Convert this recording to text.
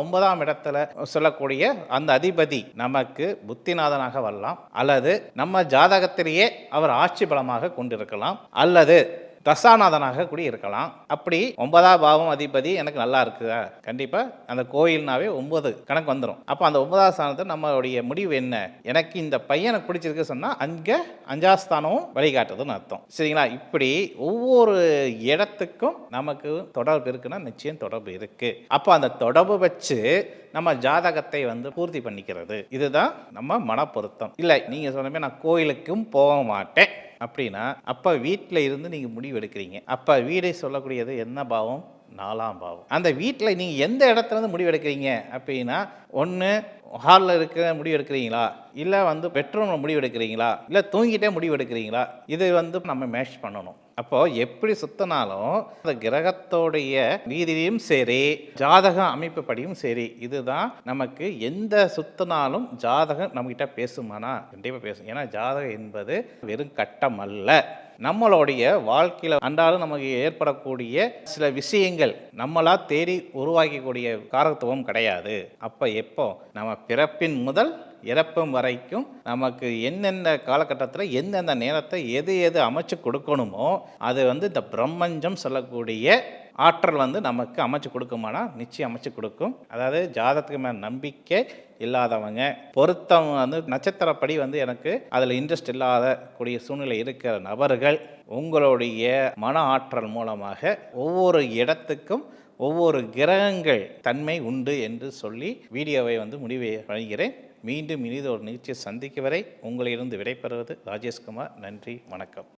9ஆம் இடத்துல சொல்லக்கூடிய அந்த அதிபதி நமக்கு புத்திநாதனாக வரலாம், அல்லது நம்ம ஜாதகத்திலேயே அவர் ஆட்சி பலமாக கொண்டிருக்கலாம், அல்லது தசாநாதனாக கூட இருக்கலாம். அப்படி 9ஆம் பாவம் அதிபதி எனக்கு நல்லா இருக்குதா, கண்டிப்பாக அந்த கோயில்னாவே 9 கணக்கு வந்துடும். அப்போ அந்த 9ஆம் ஸ்தானத்தை நம்மளுடைய முடிவு என்ன, எனக்கு இந்த பையனை பிடிச்சிருக்கு சொன்னால் அங்கே 5ஆம் ஸ்தானமும் வழிகாட்டுதுன்னு அர்த்தம். சரிங்களா? இப்படி ஒவ்வொரு இடத்துக்கும் நமக்கு தொடர்பு இருக்குன்னா நிச்சயம் தொடர்பு இருக்கு. அப்போ அந்த தொடர்பு வச்சு நம்ம ஜாதகத்தை பூர்த்தி பண்ணிக்கிறது, இதுதான் நம்ம மனப்பொருத்தம். இல்லை நீங்கள் சொன்ன மாதிரி நான் கோயிலுக்கும் போக மாட்டேன் அப்படின்னா, அப்போ வீட்டில் இருந்து நீங்கள் முடிவு எடுக்கிறீங்க. அப்போ வீடை சொல்லக்கூடியது என்ன பாவம்? 4ஆம் பாவம். அந்த வீட்டில் நீங்கள் எந்த இடத்துலேருந்து முடிவு எடுக்கிறீங்க அப்படின்னா, ஒன்று ஹாலில் இருக்கிற முடிவு எடுக்கிறீங்களா, இல்லை பெட்ரூமில் முடிவு எடுக்கிறீங்களா, இல்லை தூங்கிட்டே முடிவு எடுக்கிறீங்களா, இது நம்ம மேட்ச் பண்ணணும். அப்போது எப்படி சுத்தினாலும் அந்த கிரகத்தோடைய ரீதியும் சரி, ஜாதக அமைப்பு படியும் சரி, இதுதான் நமக்கு எந்த சுத்தினாலும் ஜாதகம் நம்மகிட்ட பேசுமானா கண்டிப்பாக பேசும். ஏன்னா ஜாதகம் என்பது வெறும் கட்டம் அல்ல. நம்மளுடைய வாழ்க்கையில் அன்றாடம் நமக்கு ஏற்படக்கூடிய சில விஷயங்கள் நம்மளா தேடி உருவாக்கக்கூடிய காரத்துவம் கிடையாது. அப்போ எப்போ நம்ம பிறப்பின் முதல் இறப்பும் வரைக்கும் நமக்கு எந்தெந்த காலகட்டத்தில் எந்தெந்த நேரத்தை எது எது அமைச்சு கொடுக்கணுமோ அது இந்த பிரம்மஞ்சம் சொல்லக்கூடிய ஆற்றல் நமக்கு அமைச்சு கொடுக்குமானா நிச்சயம் அமைச்சு கொடுக்கும். அதாவது ஜாதகத்துக்கு மேலே நம்பிக்கை இல்லாதவங்க, பொருத்தம் நட்சத்திரப்படி எனக்கு அதில் இன்ட்ரெஸ்ட் இல்லாத கூடிய சூழ்நிலை இருக்கிற நபர்கள், உங்களுடைய மன ஆற்றல் மூலமாக ஒவ்வொரு இடத்துக்கும் ஒவ்வொரு கிரகங்கள் தன்மை உண்டு என்று சொல்லி வீடியோவை முடிவை வழங்குகிறேன். மீண்டும் இனிது ஒரு நிகழ்ச்சியை சந்திக்கும் வரை உங்களிலிருந்து விடைபெறுவது ராஜேஷ்குமார். நன்றி, வணக்கம்.